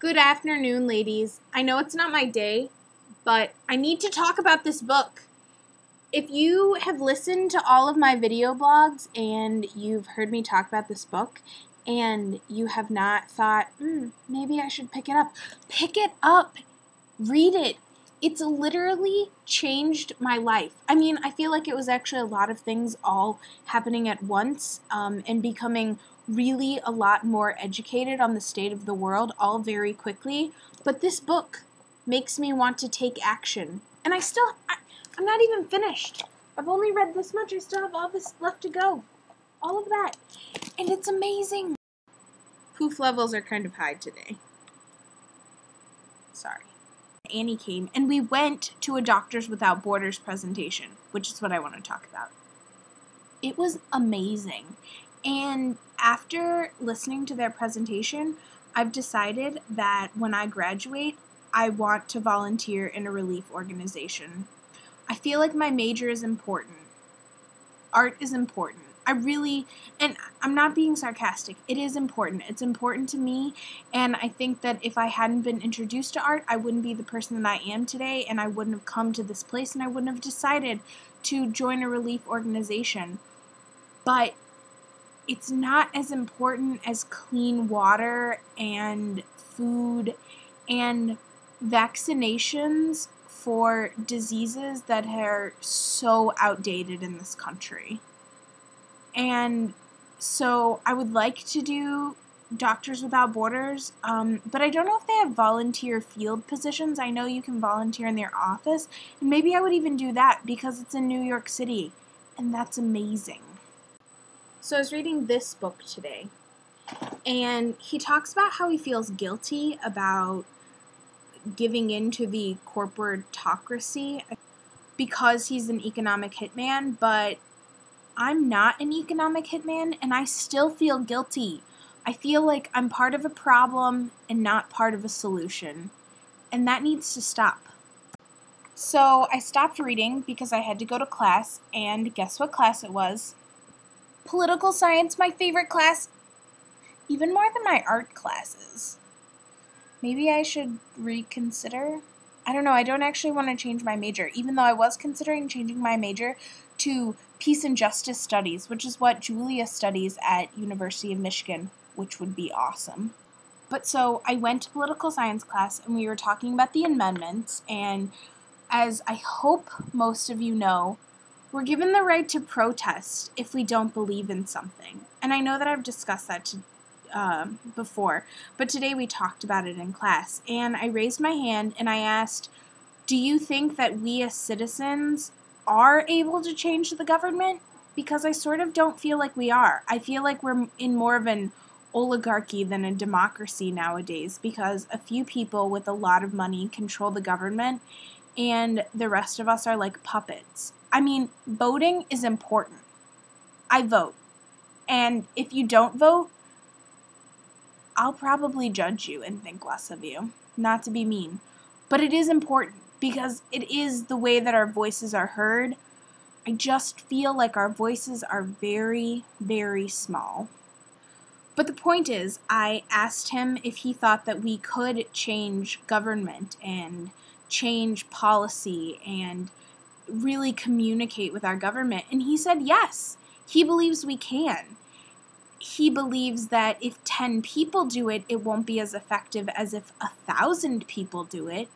Good afternoon, ladies. I know it's not my day, but I need to talk about this book. If you have listened to all of my video blogs and you've heard me talk about this book and you have not thought, maybe I should pick it up. Read it. It's literally changed my life. I mean, I feel like it was actually a lot of things all happening at once and becoming really a lot more educated on the state of the world all very quickly. But this book makes me want to take action. And I'm not even finished. I've only read this much. I still have all this left to go. All of that. And it's amazing. Poof levels are kind of high today. Sorry. Annie came, and we went to a Doctors Without Borders presentation, which is what I want to talk about. It was amazing. And after listening to their presentation, I've decided that when I graduate, I want to volunteer in a relief organization. I feel like my major is important. Art is important. And I'm not being sarcastic, it is important. It's important to me, and I think that if I hadn't been introduced to art, I wouldn't be the person that I am today, and I wouldn't have come to this place, and I wouldn't have decided to join a relief organization. But it's not as important as clean water and food and vaccinations for diseases that are so outdated in this country. And so I would like to do Doctors Without Borders, but I don't know if they have volunteer field positions. I know you can volunteer in their office, and maybe I would even do that because it's in New York City, and that's amazing. So I was reading this book today, and he talks about how he feels guilty about giving in to the corporatocracy because he's an economic hitman, but I'm not an economic hitman, and I still feel guilty. I feel like I'm part of a problem and not part of a solution, and that needs to stop. So I stopped reading because I had to go to class, and guess what class it was? Political science, my favorite class, even more than my art classes. Maybe I should reconsider? I don't know, I don't actually want to change my major, even though I was considering changing my major to Peace and Justice Studies, which is what Julia studies at University of Michigan, which would be awesome. But so I went to political science class, and we were talking about the amendments, and as I hope most of you know, we're given the right to protest if we don't believe in something. And I know that I've discussed that before, but today we talked about it in class, and I raised my hand and I asked, do you think that we as citizens are able to change the government? Because I sort of don't feel like we are. I feel like we're in more of an oligarchy than a democracy nowadays because a few people with a lot of money control the government and the rest of us are like puppets. I mean, voting is important. I vote. And if you don't vote, I'll probably judge you and think less of you. Not to be mean. But it is important because it is the way that our voices are heard. I just feel like our voices are very, very small. But the point is, I asked him if he thought that we could change government and change policy and really communicate with our government. And he said yes. He believes we can. He believes that if 10 people do it, it won't be as effective as if 1,000 people do it,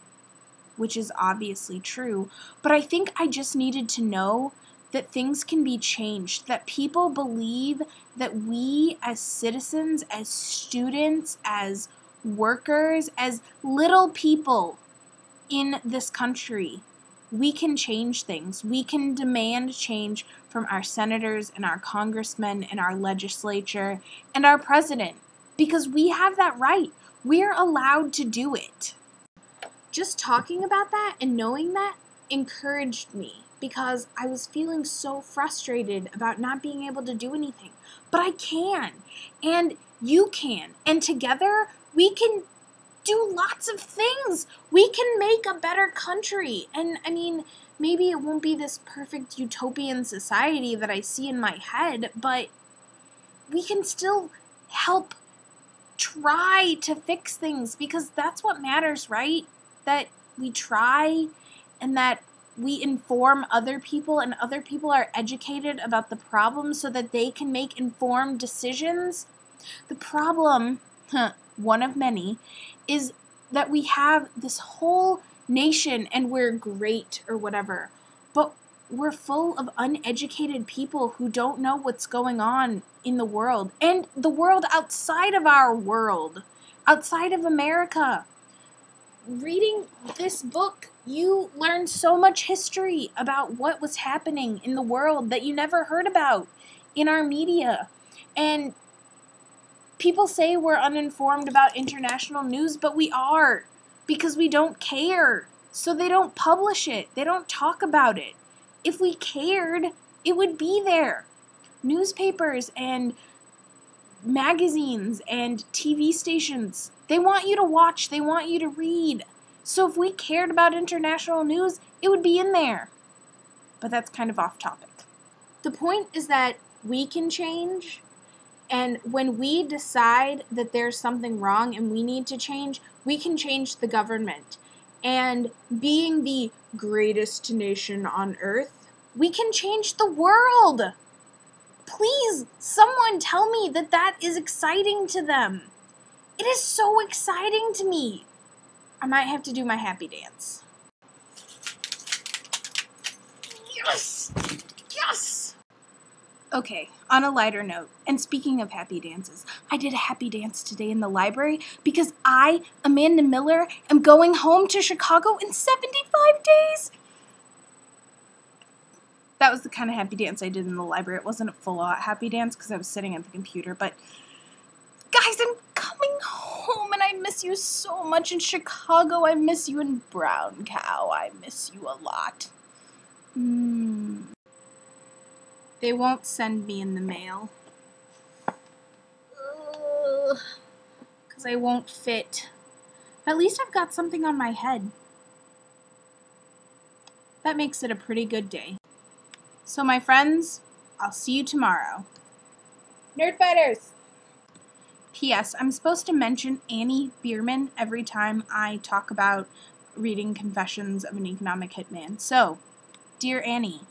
which is obviously true. But I think I just needed to know that things can be changed, that people believe that we as citizens, as students, as workers, as little people in this country, we can change things. We can demand change from our senators and our congressmen and our legislature and our president because we have that right. We're allowed to do it. Just talking about that and knowing that encouraged me because I was feeling so frustrated about not being able to do anything. But I can, and you can, and together we can do lots of things. We can make a better country. And I mean, maybe it won't be this perfect utopian society that I see in my head, but we can still help try to fix things, because that's what matters, right? That we try and that we inform other people and other people are educated about the problem so that they can make informed decisions. The problem, one of many, is that we have this whole nation and we're great or whatever, but we're full of uneducated people who don't know what's going on in the world and the world outside of our world, outside of America. Reading this book, you learn so much history about what was happening in the world that you never heard about in our media. And people say we're uninformed about international news, but we are, because we don't care. So they don't publish it. They don't talk about it. If we cared, it would be there. Newspapers and magazines and TV stations, they want you to watch, they want you to read. So if we cared about international news, it would be in there. But that's kind of off topic. The point is that we can change, and when we decide that there's something wrong and we need to change, we can change the government. And being the greatest nation on earth, we can change the world. Please, someone tell me that that is exciting to them. It is so exciting to me. I might have to do my happy dance. Yes! Yes! Okay, on a lighter note, and speaking of happy dances, I did a happy dance today in the library because I, Amanda Miller, am going home to Chicago in 75 days. That was the kind of happy dance I did in the library. It wasn't a full-out happy dance because I was sitting at the computer, but guys, I'm coming home and I miss you so much in Chicago. I miss you in Brown Cow. I miss you a lot. They won't send me in the mail. Because I won't fit. At least I've got something on my head. That makes it a pretty good day. So my friends, I'll see you tomorrow. Nerdfighters! P.S. I'm supposed to mention Annie Bierman every time I talk about reading Confessions of an Economic Hitman. So, dear Annie,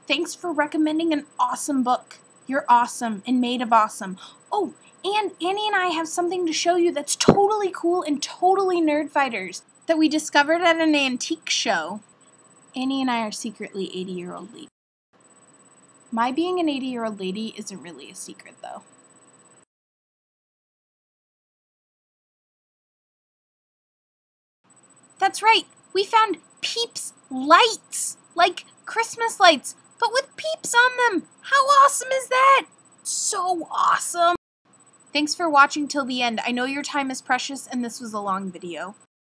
thanks for recommending an awesome book. You're awesome and made of awesome. Oh, and Annie and I have something to show you that's totally cool and totally Nerdfighters that we discovered at an antique show. Annie and I are secretly 80-year-old ladies. My being an 80-year-old lady isn't really a secret, though. That's right, we found Peeps lights, like Christmas lights, but with peeps on them. How awesome is that? So awesome. Thanks for watching till the end. I know your time is precious and this was a long video.